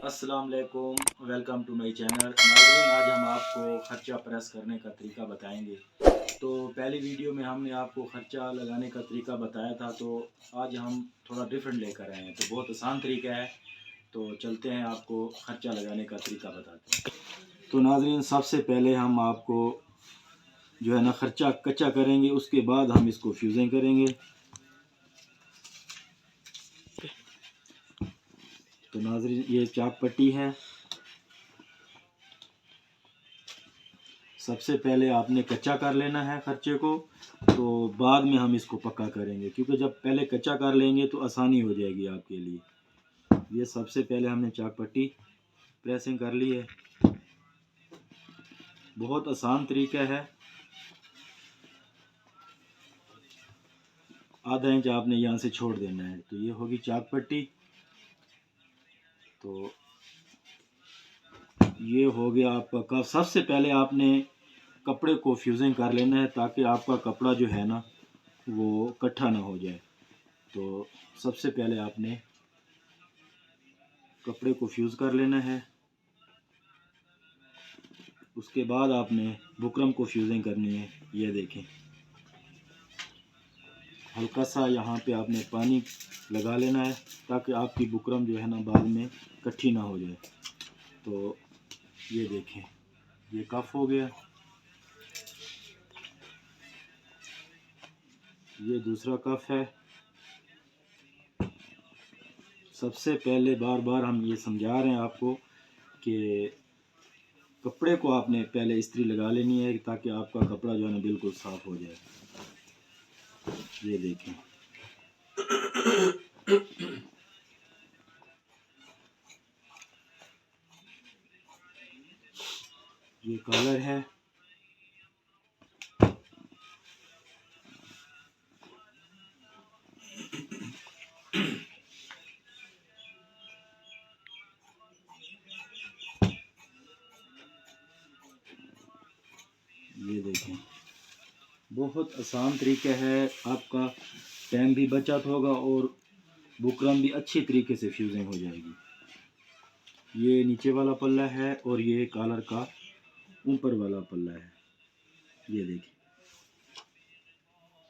अस्सलाम वालेकुम, welcome to my channel. नाज़रीन, आज हम आपको ख़र्चा प्रेस करने का तरीका बताएंगे। तो पहली वीडियो में हमने आपको ख़र्चा लगाने का तरीका बताया था, तो आज हम थोड़ा डिफरेंट लेकर आए हैं। तो बहुत आसान तरीका है, तो चलते हैं आपको ख़र्चा लगाने का तरीका बताते हैं। तो नाज़रीन, सबसे पहले हम आपको जो है ना ख़र्चा कच्चा करेंगे, उसके बाद हम इसको फ्यूज़िंग करेंगे। तो नाज़रीन, ये चाक पट्टी है। सबसे पहले आपने कच्चा कर लेना है खर्चे को, तो बाद में हम इसको पक्का करेंगे, क्योंकि जब पहले कच्चा कर लेंगे तो आसानी हो जाएगी आपके लिए। ये सबसे पहले हमने चाक पट्टी प्रेसिंग कर ली है। बहुत आसान तरीका है। आधा इंच आपने यहाँ से छोड़ देना है, तो ये होगी चाक पट्टी। तो ये हो गया आपका कप। सबसे पहले आपने कपड़े को फ्यूजिंग कर लेना है, ताकि आपका कपड़ा जो है ना वो इकट्ठा ना हो जाए। तो सबसे पहले आपने कपड़े को फ्यूज़ कर लेना है। उसके बाद आपने बुकरम को फ्यूजिंग करनी है। ये देखें, हल्का सा यहाँ पे आपने पानी लगा लेना है, ताकि आपकी बुकरम जो है ना बाद में इकट्ठी ना हो जाए। तो ये देखें, ये कफ हो गया। ये दूसरा कफ है। सबसे पहले बार बार हम ये समझा रहे हैं आपको कि कपड़े को आपने पहले इस्त्री लगा लेनी है, ताकि आपका कपड़ा जो है ना बिल्कुल साफ़ हो जाए। ये देखें, ये कलर है। ये देखें, बहुत आसान तरीका है। आपका टाइम भी बचत होगा और बुकरम भी अच्छी तरीके से फ्यूजिंग हो जाएगी। ये नीचे वाला पल्ला है और ये कॉलर का ऊपर वाला पल्ला है। ये देखिए,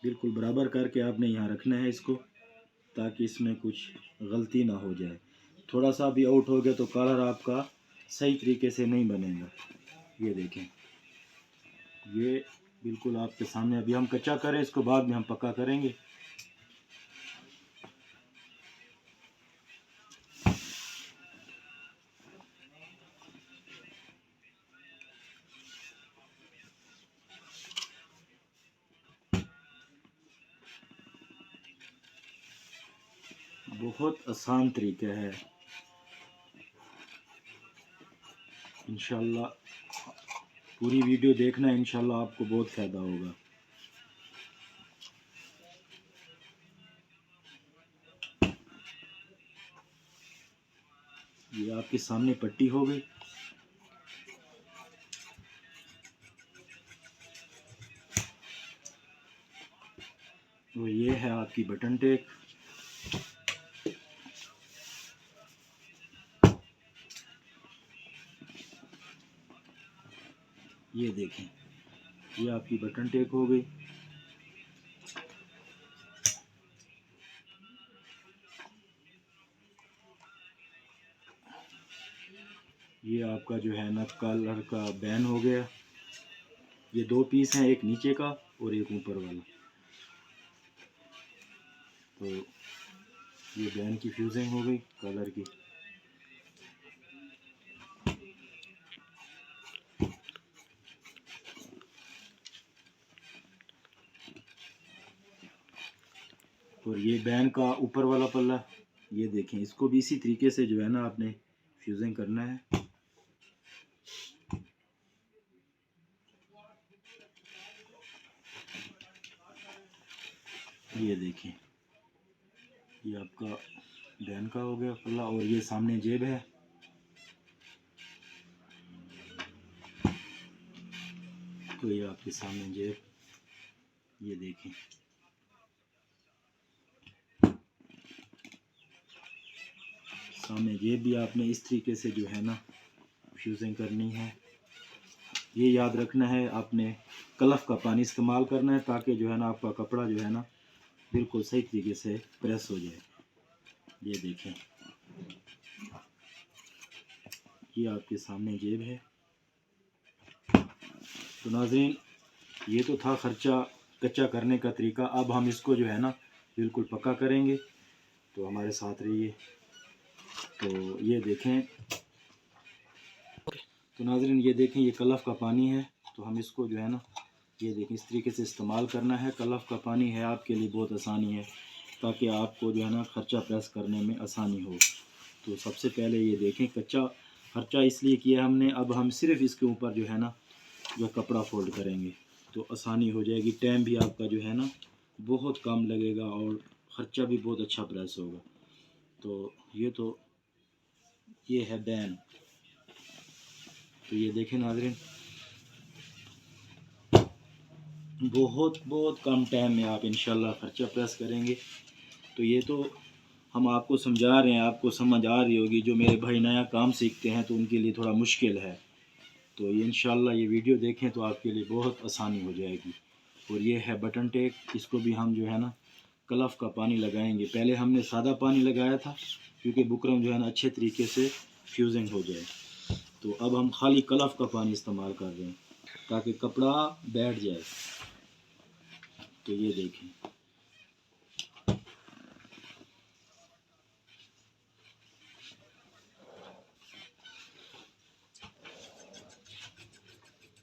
बिल्कुल बराबर करके आपने यहाँ रखना है इसको, ताकि इसमें कुछ गलती ना हो जाए। थोड़ा सा भी आउट हो गया तो कॉलर आपका सही तरीके से नहीं बनेगा। ये देखें, ये बिल्कुल आपके सामने। अभी हम कच्चा करें, इसको बाद में हम पक्का करेंगे। बहुत आसान तरीका है। इंशाल्लाह पूरी वीडियो देखना, इंशाल्लाह आपको बहुत फ़ायदा होगा। ये आपके सामने पट्टी हो गई। और ये है आपकी बटन टेक। ये देखें, ये आपकी बटन टेक हो गई। ये आपका जो है ना कलर का बैन हो गया। ये दो पीस हैं, एक नीचे का और एक ऊपर वाला। तो ये बैन की फ्यूजिंग हो गई कलर की। और ये बैन का ऊपर वाला पल्ला। ये देखें, इसको भी इसी तरीके से जो है ना आपने फ्यूजिंग करना है। ये देखें, ये आपका बैन का हो गया पल्ला। और ये सामने जेब है। तो ये आपके सामने जेब। ये देखें, सामने जेब भी आपने इस तरीके से जो है ना फ्यूजिंग करनी है। ये याद रखना है, आपने कलफ का पानी इस्तेमाल करना है ताकि जो है ना आपका कपड़ा जो है ना बिल्कुल सही तरीके से प्रेस हो जाए। ये देखें, ये आपके सामने जेब है। तो नाज़रीन, ये तो था खर्चा कच्चा करने का तरीका। अब हम इसको जो है ना बिल्कुल पक्का करेंगे, तो हमारे साथ रहिए। तो ये देखें, तो नाज़रीन ये देखें, ये कलफ का पानी है। तो हम इसको जो है ना ये देखें इस तरीके से इस्तेमाल करना है। कलफ का पानी है आपके लिए बहुत आसानी है, ताकि आपको जो है ना खर्चा प्रेस करने में आसानी हो। तो सबसे पहले ये देखें, कच्चा खर्चा इसलिए किया हमने। अब हम सिर्फ इसके ऊपर जो है ना जो कपड़ा फोल्ड करेंगे तो आसानी हो जाएगी। टाइम भी आपका जो है ना बहुत कम लगेगा और ख़र्चा भी बहुत अच्छा प्रेस होगा। तो ये है बैन। तो ये देखें नाज़रीन, बहुत कम टाइम में आप इंशाल्लाह खर्चा प्रेस करेंगे। तो ये तो हम आपको समझा रहे हैं, आपको समझ आ रही होगी। जो मेरे भाई नया काम सीखते हैं तो उनके लिए थोड़ा मुश्किल है। तो ये इंशाल्लाह ये वीडियो देखें तो आपके लिए बहुत आसानी हो जाएगी। और ये है बटन टेक, इसको भी हम जो है ना कलफ का पानी लगाएंगे। पहले हमने सादा पानी लगाया था क्योंकि बुकरम जो है ना अच्छे तरीके से फ्यूजिंग हो जाए। तो अब हम खाली कलफ का पानी इस्तेमाल कर रहे हैं ताकि कपड़ा बैठ जाए। तो ये देखें,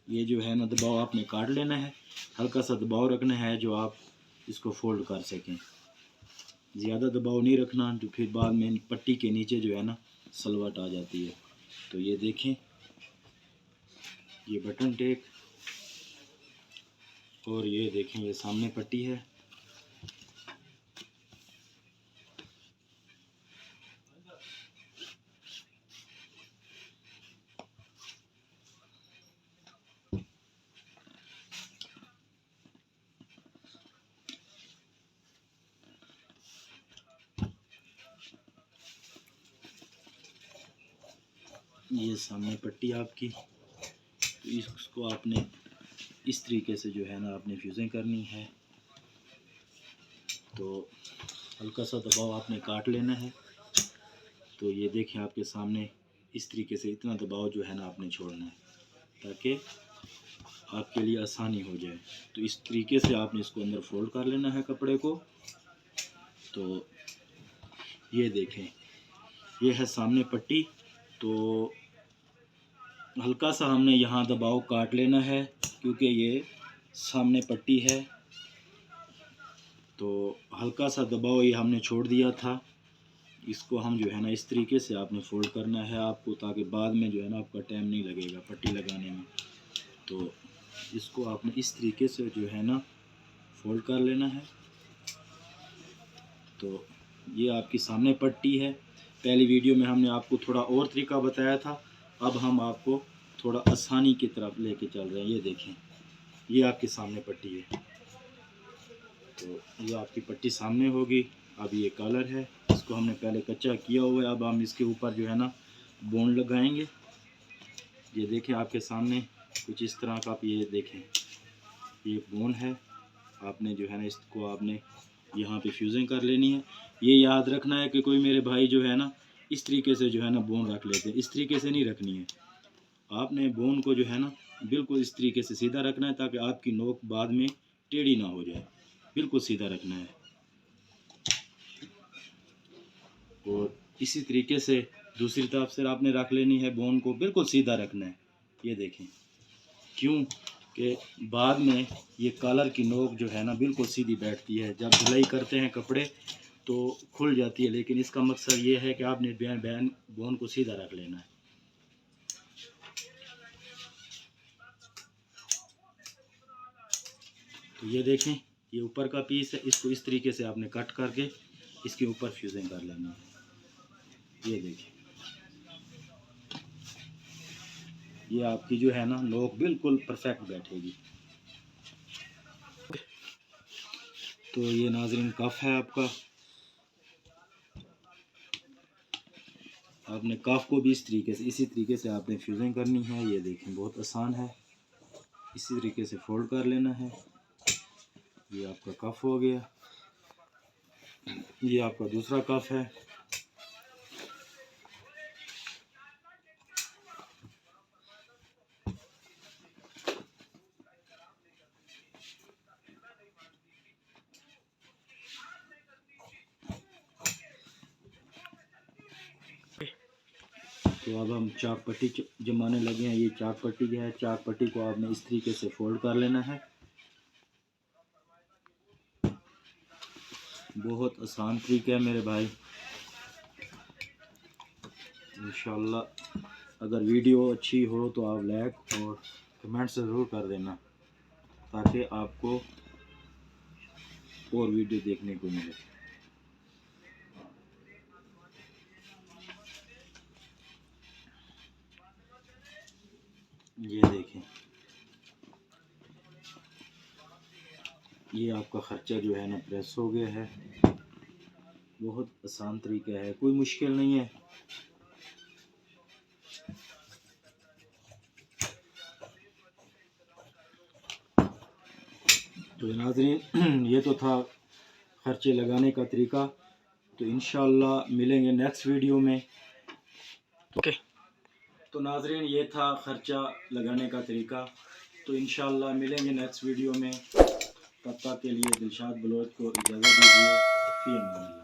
ये जो है ना दबाव आपने काट लेना है। हल्का सा दबाव रखना है जो आप इसको फोल्ड कर सकें। ज़्यादा दबाव नहीं रखना, तो फिर बाद में पट्टी के नीचे जो है ना सलवट आ जाती है। तो ये देखें, ये बटन टेक, और ये देखें ये सामने पट्टी है। ये सामने पट्टी आपकी। तो इसको आपने इस तरीके से जो है ना आपने फ्यूजिंग करनी है। तो हल्का सा दबाव आपने काट लेना है। तो ये देखें आपके सामने इस तरीके से इतना दबाव जो है ना आपने छोड़ना है ताकि आपके लिए आसानी हो जाए। तो इस तरीके से आपने इसको अंदर फोल्ड कर लेना है कपड़े को। तो ये देखें, ये है सामने पट्टी। तो हल्का सा हमने यहाँ दबाव काट लेना है क्योंकि ये सामने पट्टी है। तो हल्का सा दबाव ये हमने छोड़ दिया था। इसको हम जो है ना इस तरीके से आपने फोल्ड करना है आपको, ताकि बाद में जो है ना आपका टाइम नहीं लगेगा पट्टी लगाने में। तो इसको आपने इस तरीके से जो है ना फोल्ड कर लेना है। तो ये आपकी सामने पट्टी है। पहली वीडियो में हमने आपको थोड़ा और तरीका बताया था, अब हम आपको थोड़ा आसानी की तरफ लेके चल रहे हैं। ये देखें, ये आपके सामने पट्टी है। तो ये आपकी पट्टी सामने होगी। अब ये कलर है, इसको हमने पहले कच्चा किया हुआ है। अब हम इसके ऊपर जो है ना बोन लगाएंगे। ये देखें आपके सामने कुछ इस तरह का, ये देखें ये बोन है। आपने जो है ना इसको आपने यहाँ पे फ्यूजिंग कर लेनी है। ये याद रखना है कि कोई मेरे भाई जो है ना इस तरीके से जो है ना बोन रख लेते हैं, इस तरीके से नहीं रखनी है। आपने बोन को जो है ना बिल्कुल इस तरीके से सीधा रखना है ताकि आपकी नोक बाद में टेढ़ी ना हो जाए। बिल्कुल सीधा रखना है। और इसी तरीके से दूसरी तरफ से आपने रख लेनी है, बोन को बिल्कुल सीधा रखना है। ये देखें, क्यों कि बाद में ये कॉलर की नोक जो है ना बिल्कुल सीधी बैठती है। जब धुलाई करते हैं कपड़े तो खुल जाती है, लेकिन इसका मकसद ये है कि आपने बोन को सीधा रख लेना है। तो ये देखें, ये ऊपर का पीस है, इसको इस तरीके से आपने कट करके इसके ऊपर फ्यूजिंग कर लेनी है। ये देखें, ये आपकी जो है ना नोक बिल्कुल परफेक्ट बैठेगी। तो ये नाज़रीन कफ है आपका। आपने काफ को भी इसी तरीके से आपने फ्यूजिंग करनी है। ये देखें बहुत आसान है, इसी तरीके से फोल्ड कर लेना है। ये आपका कफ हो गया, ये आपका दूसरा कफ है। तो अब हम चाक पट्टी जमाने लगे हैं। ये चाक पट्टी है, चाक पट्टी को आपने इस तरीके से फोल्ड कर लेना है। बहुत आसान तरीका है मेरे भाई। इंशाल्लाह अगर वीडियो अच्छी हो तो आप लाइक और कमेंट ज़रूर कर देना, ताकि आपको और वीडियो देखने को मिले। ये देखें, ये आपका ख़र्चा जो है ना प्रेस हो गया है। बहुत आसान तरीका है, कोई मुश्किल नहीं है। तो नाज़रीन ये तो था ख़र्चे लगाने का तरीका। तो इंशाल्लाह मिलेंगे नेक्स्ट वीडियो में। ओके। तो नाज़रीन ये था ख़र्चा लगाने का तरीका। तो इंशाल्लाह मिलेंगे नेक्स्ट वीडियो में। तब तक के लिए दिलशाद बलोच को इजाज़त दीजिए। फ़ी अमान अल्लाह।